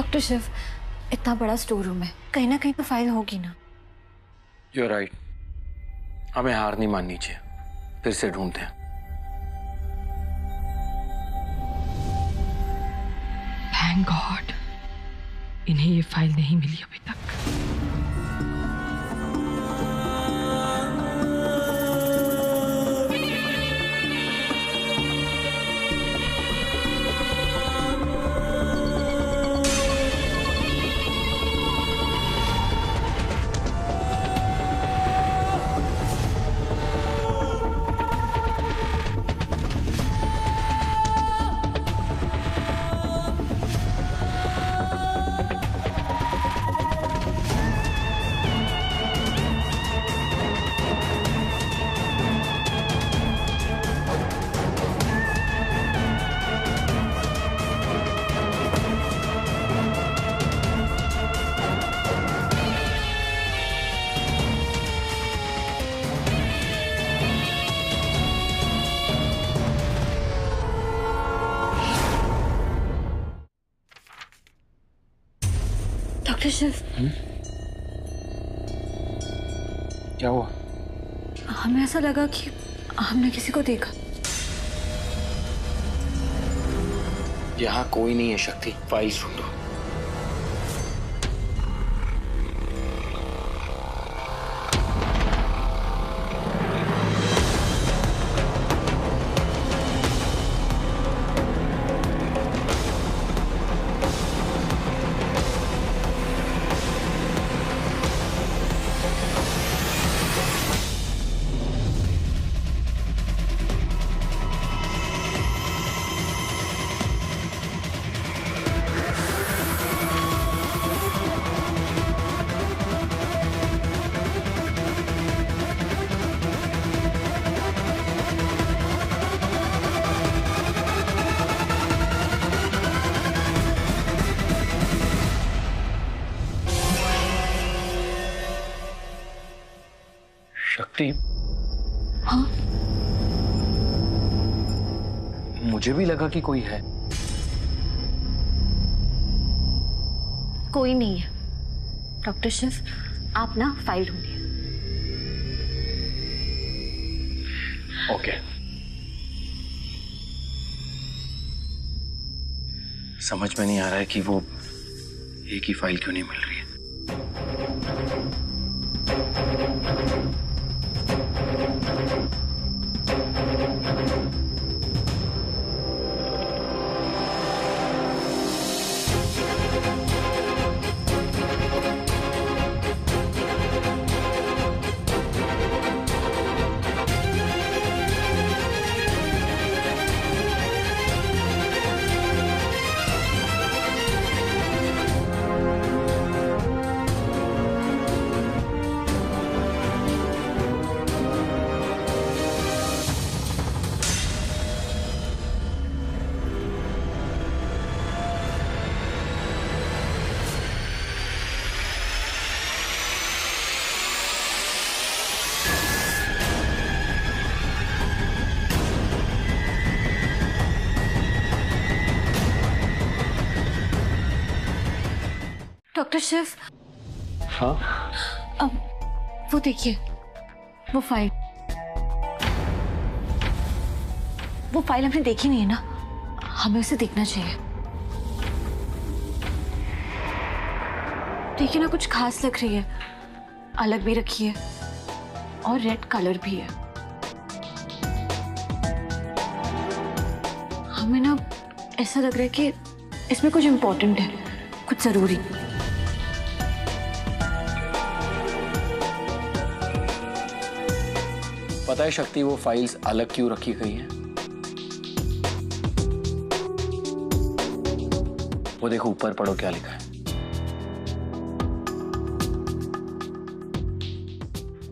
Doctor Shiv, इतना बड़ा store room है, कहीं ना कहीं तो फाइल होगी ना। You're right. हमें हार नहीं माननी चाहिए, फिर से ढूंढते हैं। थैंक गॉड, इन्हें ये फाइल नहीं मिली अभी तक। डॉक्टर शिव, क्या हुआ? हमें ऐसा लगा कि हमने किसी को देखा। यहाँ कोई नहीं है शक्ति, फाइल्स ढूंढो। शक्ति, हाँ, मुझे भी लगा कि कोई है। कोई नहीं है। डॉक्टर शिव, आप ना फाइल ढूंढिए। ओके। समझ में नहीं आ रहा है कि वो एक ही फाइल क्यों नहीं मिल रही है। डॉक्टर शिव, हाँ, अब वो देखिए, वो फाइल हमने देखी नहीं है ना, हमें उसे देखना चाहिए। देखिए ना, कुछ खास लग रही है, अलग भी रखी है और रेड कलर भी है। हमें ना ऐसा लग रहा है कि इसमें कुछ इम्पोर्टेंट है, कुछ जरूरी। पता है शक्ति, वो फाइल्स अलग क्यों रखी गई हैं? वो देखो ऊपर पढ़ो क्या लिखा है।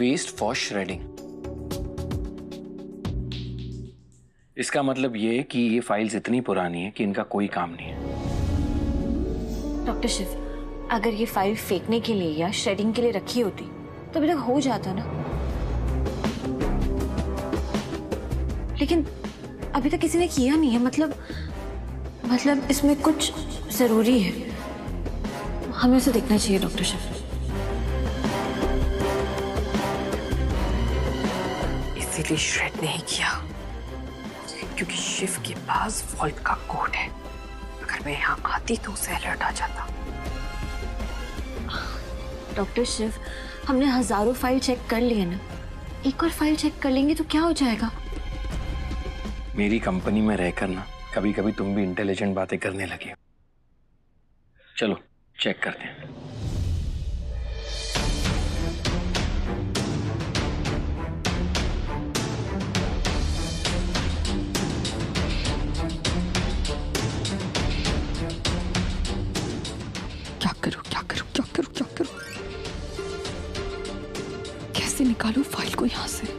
Waste for shredding. इसका मतलब ये कि ये फाइल्स इतनी पुरानी है कि इनका कोई काम नहीं है। डॉक्टर शिव, अगर ये फाइल फेंकने के लिए या श्रेडिंग के लिए रखी होती तो अभी तक हो जाता ना, लेकिन अभी तक किसी ने किया नहीं है। मतलब इसमें कुछ जरूरी है। हमें उसे देखना चाहिए डॉक्टर शिव। इसीलिए श्रेड नहीं किया क्योंकि शिव के पास वॉल्ट का कोड है। अगर मैं यहाँ आती तो उसे अलर्ट आ जाता। डॉक्टर शिव, हमने हजारों फाइल चेक कर लिए ना, एक और फाइल चेक कर लेंगे तो क्या हो जाएगा? मेरी कंपनी में रहकर ना कभी कभी तुम भी इंटेलिजेंट बातें करने लगे हो। चलो चेक करते हैं। क्या करूं क्या करूं क्या करूं क्या करूं? कैसे निकालूं फाइल को यहां से?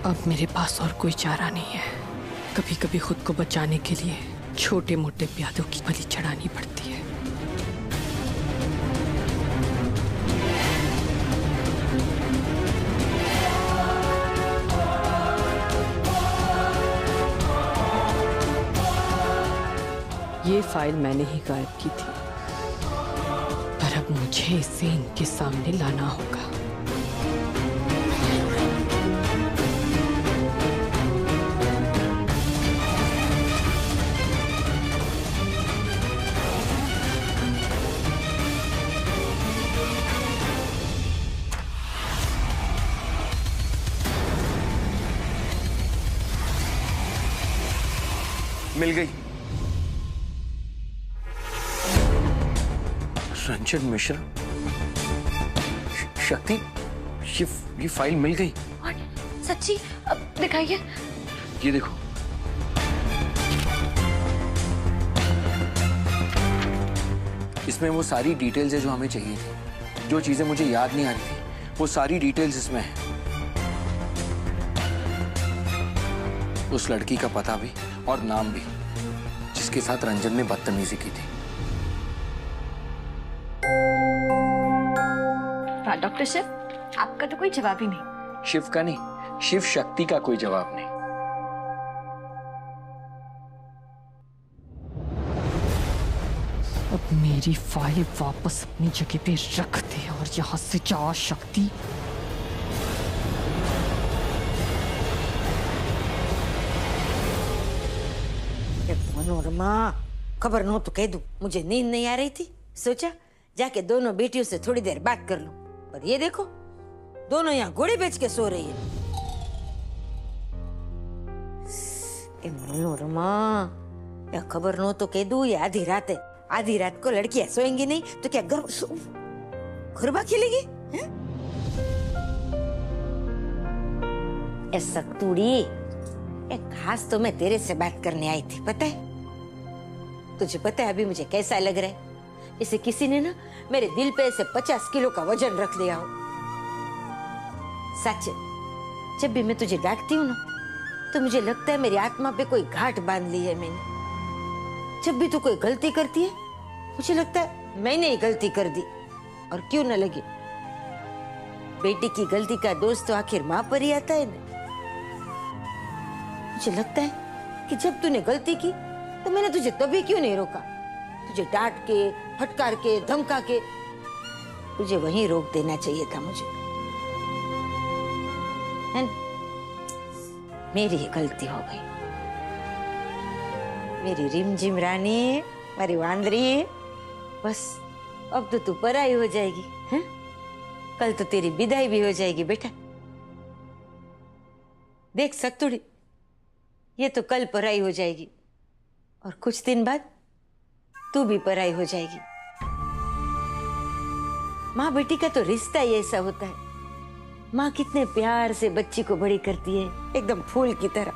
अब मेरे पास और कोई चारा नहीं है। कभी कभी खुद को बचाने के लिए छोटे मोटे प्यादों की बलि चढ़ानी पड़ती है। ये फाइल मैंने ही गायब की थी, पर अब मुझे इसे इनके सामने लाना होगा। मिल गई। रंजन मिश्रा, शक्ति, ये फाइल मिल गई। और सच्ची? अब दिखाइए। ये देखो। इसमें वो सारी डिटेल्स है जो हमें चाहिए थी। जो चीजें मुझे याद नहीं आ रही थी वो सारी डिटेल्स इसमें है। उस लड़की का पता भी और नाम भी जिसके साथ रंजन ने बदतमीजी की थी। हाँ डॉक्टर शिव, आपका तो कोई जवाब ही नहीं। शिव का नहीं, शिव शक्ति का कोई जवाब नहीं। अब मेरी फाइल वापस अपनी जगह पे रख दे और यहां से जा शक्ति। मनोरमा, खबर न हो तो कह दूं, मुझे नींद नहीं आ रही थी। सोचा जाके दोनों बेटियों से थोड़ी देर बात कर लूं, पर ये देखो दोनों यहाँ घोड़े बेच के सो रही है। मनोरमा, या खबर न हो तो कह दूं, ये आधी रात है। आधी रात को लड़कियां सोएंगी नहीं तो क्या गरबा खेलेगी? सकतूड़ी, एक खास तो मैं तेरे से बात करने आई थी, पता है? तुझे पता है अभी मुझे कैसा लग रहा है? जैसे किसी ने ना मेरे दिल पे ऐसे 50 किलो का वजन रख लिया हो। सच, जब भी मैं तुझे डांटती हूँ ना तो मुझे लगता है मेरी आत्मा पे कोई घाट बांध ली है मैंने। जब भी तू कोई गलती करती है मुझे लगता है मैंने ही गलती कर दी। और क्यों न लगे, बेटी की गलती का दोष तो आखिर माँ पर ही आता है ना। मुझे लगता है कि जब तूने गलती की तो मैंने तुझे तभी क्यों नहीं रोका? तुझे डांट के, फटकार के, धमका के तुझे वहीं रोक देना चाहिए था मुझे, है ना? मेरी ही गलती हो गई। मेरी रिमझिम रानी, मेरी वांदरी, बस अब तो तू पराई हो जाएगी, हैं? कल तो तेरी विदाई भी हो जाएगी बेटा। देख सकतुड़ी, ये तो कल पराई हो जाएगी और कुछ दिन बाद तू भी पराई हो जाएगी। माँ बेटी का तो रिश्ता ही ऐसा होता है। माँ कितने प्यार से बच्ची को बड़ी करती है, एकदम फूल की तरह।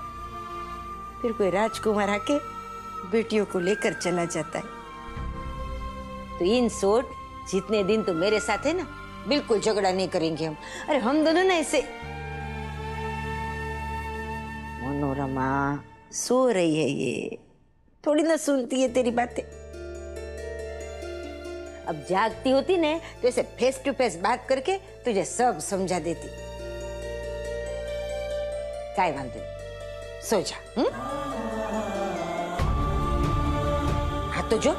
फिर कोई राजकुमार आके बेटियों को लेकर चला जाता है। तो इन शॉर्ट, जितने दिन तो मेरे साथ है ना, बिल्कुल झगड़ा नहीं करेंगे हम। अरे हम दोनों ना ऐसे। मनोरमा सो रही है, ये थोड़ी ना सुनती है तेरी बातें। अब जागती होती ने तो ऐसे फेस टू फेस बात करके तुझे सब समझा देती। काय वांधो नहीं, सो जा। हाँ तो जो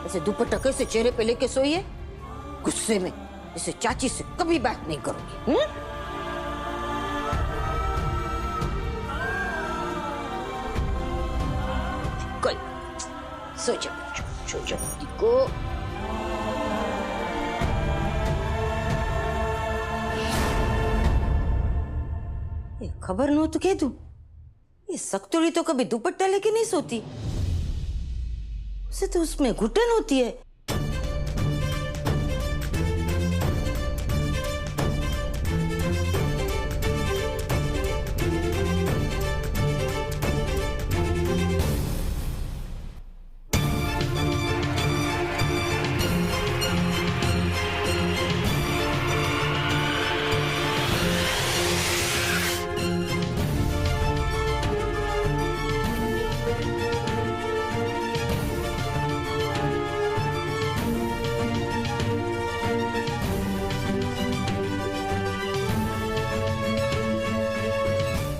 ऐसे दुपट्टा कैसे चेहरे पे लेके सोई है, गुस्से में, इसे चाची से कभी बात नहीं करूंगी। कोई सो जा, सो जा को। खबर न हो तो कह दूं, ये सक्तोरी तो कभी दुपट्टा लेके नहीं सोती, उसे तो उसमें घुटन होती है।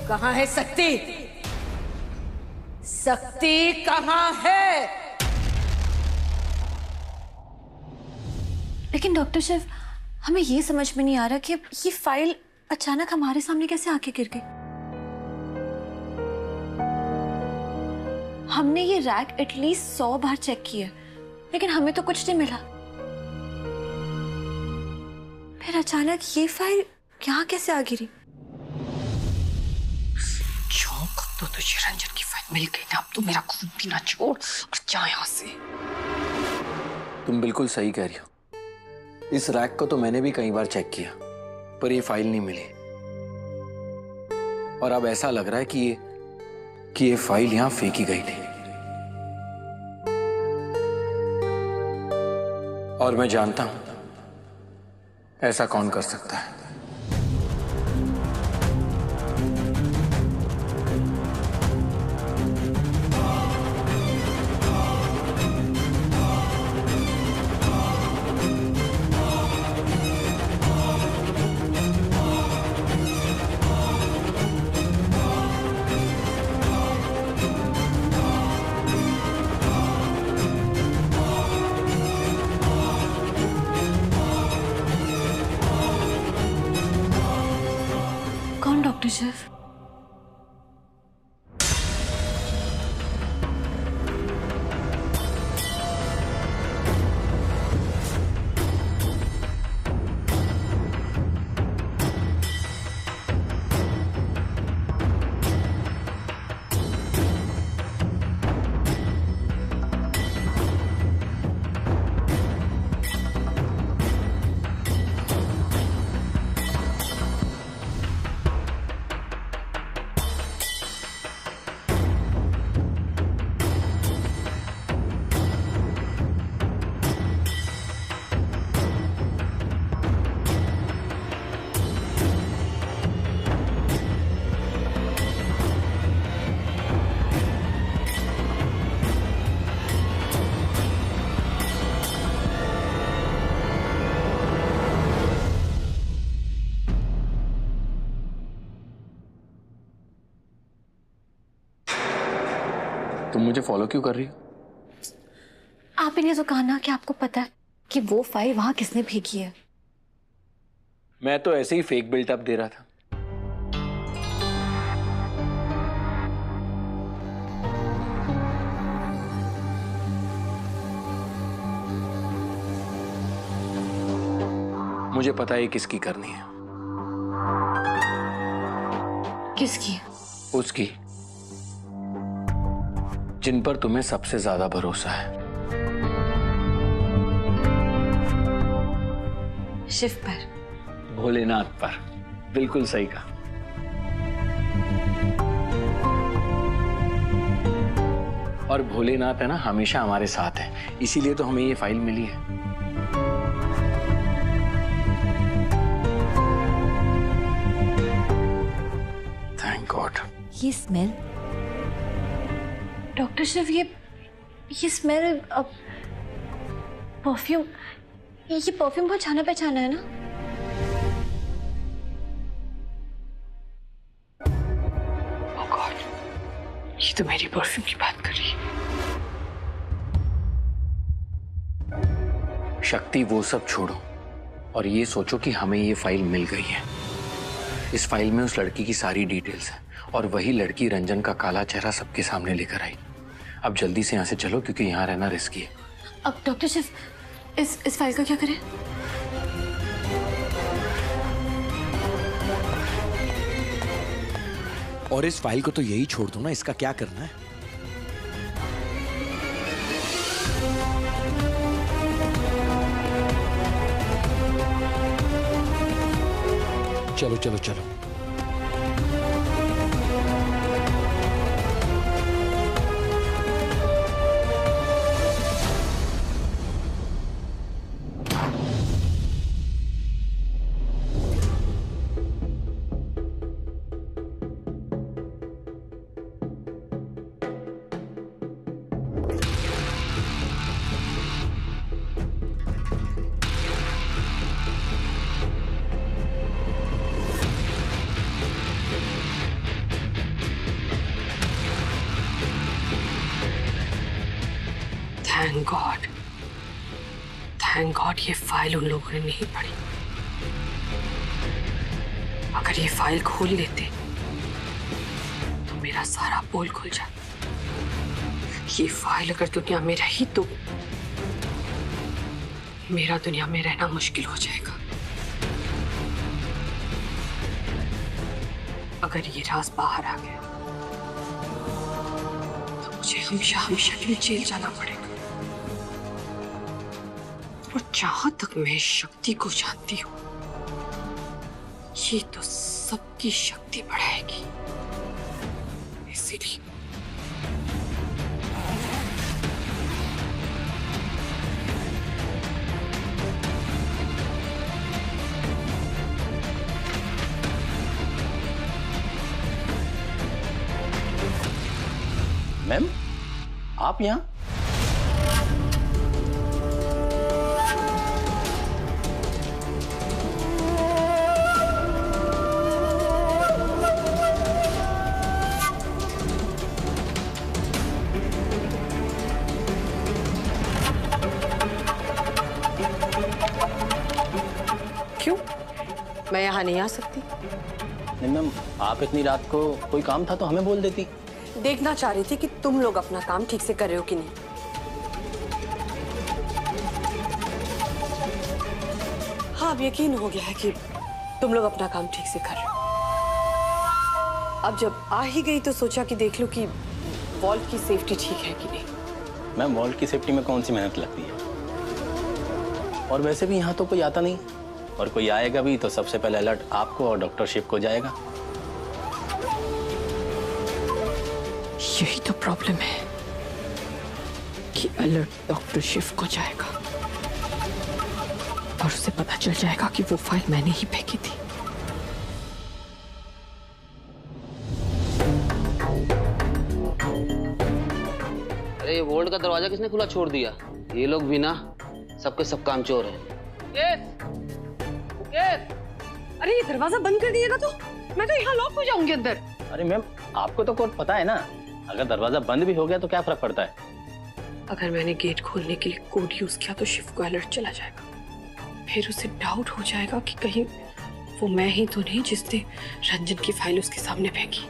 कहाँ है शक्ति? शक्ति कहाँ है? लेकिन डॉक्टर शिव, हमें ये समझ में नहीं आ रहा कि ये फाइल अचानक हमारे सामने कैसे आके गिर गई। हमने ये रैक एटलीस्ट 100 बार चेक किया, लेकिन हमें तो कुछ नहीं मिला। फिर अचानक ये फाइल यहाँ कैसे आ गिरी? तो तुझे रंजन की फाइल मिल गई ना, अब तू मेरा खून पीना छोड़ और जा यहाँ से। तुम बिल्कुल सही कह रही हो। इस रैक को तो मैंने भी कई बार चेक किया, पर ये फाइल नहीं मिली। और अब ऐसा लग रहा है कि ये फाइल यहां फेंकी गई थी। और मैं जानता हूं ऐसा कौन कर सकता है। डॉक्टर शिव, तुम मुझे फॉलो क्यों कर रही हो? आप ही ने तो कहा ना कि आपको पता है कि वो फाइल वहां किसने फेंकी है। मैं तो ऐसे ही फेक बिल्टअप दे रहा था। मुझे पता है किसकी करनी है। किसकी? उसकी जिन पर तुम्हें सबसे ज्यादा भरोसा है। शिव पर। भोलेनाथ पर। बिल्कुल सही कहा। और भोलेनाथ है ना, हमेशा हमारे साथ है, इसीलिए तो हमें ये फाइल मिली है। Thank God. ये स्मेल डॉक्टर शिव, ये स्मेल परफ्यूम, ये परफ्यूम बहुत जाना पहचाना है ना? ओह गॉड, ये तो मेरी परफ्यूम की बात कर रही है। शक्ति वो सब छोड़ो और ये सोचो कि हमें ये फाइल मिल गई है। इस फाइल में उस लड़की की सारी डिटेल्स हैं और वही लड़की रंजन का काला चेहरा सबके सामने लेकर आई। अब जल्दी से यहाँ से चलो क्योंकि यहाँ रहना रिस्की है। अब डॉक्टर शिव, इस फाइल का क्या करें? और इस फाइल को तो यही छोड़ दो ना, इसका क्या करना है? चलो चलो चलो। थैंक गॉड ये फाइल उन लोगों ने नहीं पढ़ी। अगर ये फाइल खोल लेते तो मेरा सारा पोल खुल जाता। ये फाइल अगर दुनिया में रही तो मेरा दुनिया में रहना मुश्किल हो जाएगा। अगर ये राज बाहर आ गया तो मुझे हमेशा हमेशा के लिए जेल जाना पड़ेगा। और जहां तक मैं शक्ति को जानती हूं, ये तो सबकी शक्ति बढ़ाएगी। इसीलिए मैम, आप यहाँ? क्यों? मैं यहाँ नहीं आ सकती? नहीं मैम, आप इतनी रात को कोई काम था तो हमें बोल देती। देखना चाह रही थी कि तुम लोग अपना काम ठीक से कर रहे हो कि नहीं। हाँ, अब यकीन हो गया है कि तुम लोग अपना काम ठीक से कर रहे हो। अब जब आ ही गई तो सोचा कि देख लो कि वॉल्ट की सेफ्टी ठीक है कि नहीं। मैम, वॉल्ट की सेफ्टी में कौन सी मेहनत लगती है? और वैसे भी यहाँ तो कोई आता नहीं, और कोई आएगा भी तो सबसे पहले अलर्ट आपको और डॉक्टर शिव को जाएगा। यही तो प्रॉब्लम है कि अलर्ट डॉक्टर शिव को जाएगा और उसे पता चल जाएगा कि वो फाइल मैंने ही फेंकी थी। अरे ये वोल्ट का दरवाजा किसने खुला छोड़ दिया? ये लोग भी ना सबके सब काम चोर हैं। अरे ये दरवाजा बंद कर दिएगा तो मैं तो यहाँ लॉक हो जाऊंगी अंदर। अरे मैम, आपको तो कोड पता है ना, अगर दरवाजा बंद भी हो गया तो क्या फर्क पड़ता है? अगर मैंने गेट खोलने के लिए कोड यूज किया तो शिव को अलर्ट चला जाएगा। फिर उसे डाउट हो जाएगा कि कहीं वो मैं ही तो नहीं जिसने रंजन की फाइल उसके सामने फेंकी।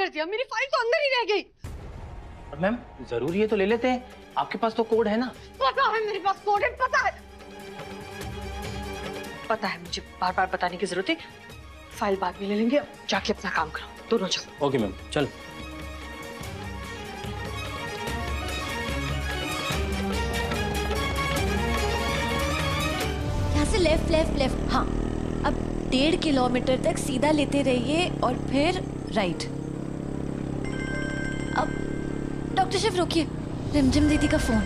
कर दिया, मेरी फाइल तो अंदर ही रह गई। और मैम जरूरी है तो ले लेते हैं, आपके पास तो कोड है ना। पता है मेरे पास कोड है, पता है मुझे बार बार बताने की जरूरत है। फाइल बाद में ले लेंगे, जाके अपना काम करो, दोनों जाओ। ओके मैम, चल। यहाँ से लेफ्ट लेफ्ट लेफ्ट, हाँ। अब 1.5 किलोमीटर तक सीधा लेते रहिए और फिर राइट। अब डॉक्टर शिव रोकिए, रिमझिम दीदी का फोन।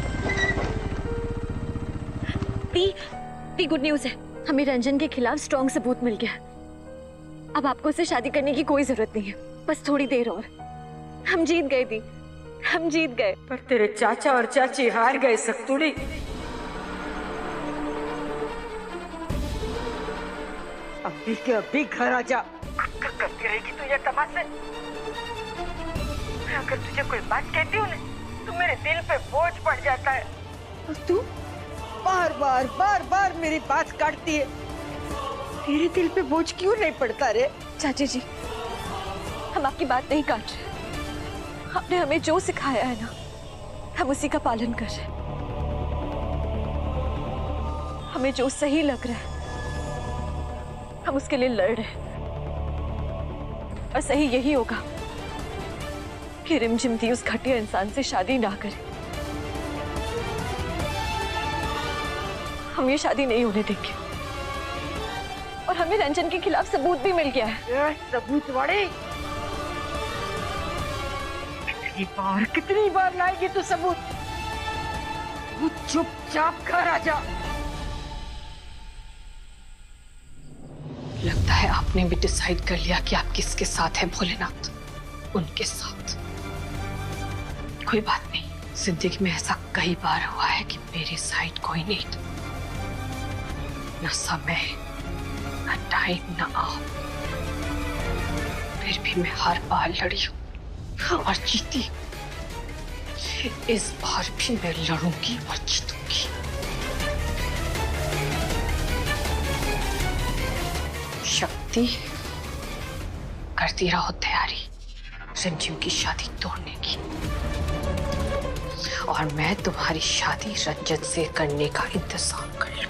पी गुड न्यूज है, हमें रंजन के खिलाफ स्ट्रॉन्ग सबूत मिल गया। अब आपको उससे शादी करने की कोई जरूरत नहीं है, बस थोड़ी देर और। हम जीत गए दी, हम जीत गए। पर तेरे चाचा और चाची हार गए सख्तुड़ी। अभी के अभी घर आ जा। करती रहेगी तू ये तमाशे। अगर तुझे कोई बात कहती हूँ ना, तो मेरे दिल पे बोझ पड़ जाता है। और तू बार बार मेरी बात काटती है। तेरे दिल पे बोझ क्यों नहीं पड़ता रे? चाची जी, हम आपकी बात नहीं काट रहे। आपने हमें जो सिखाया है ना, हम उसी का पालन कर रहे हैं। हमें जो सही लग रहा है, हम उसके लिए लड़ रहे हैं। और सही यही होगा कि रिमझिम दी उस घटिया इंसान से शादी ना करे। हम ये शादी नहीं होने देंगे। और हमें रंजन के खिलाफ सबूत भी मिल गया है। सबूत वाले कितनी बार लाएगी तू सबूत? तू चुपचाप घर आ जा। लगता है आपने भी डिसाइड कर लिया कि आप किसके साथ हैं भोलेनाथ, उनके साथ। कोई बात नहीं, जिंदगी में ऐसा कई बार हुआ है कि मेरी साइड कोई नहीं था। न समय, न टाइम, न आप, फिर भी मैं हर बार लड़ी हूँ और जीती। इस बार भी मैं लड़ूंगी और जीतूंगी। शक्ति, करती रहो तैयारी रिमझिम की शादी तोड़ने की, और मैं तुम्हारी शादी रंजन से करने का इंतजाम कर लूंगी।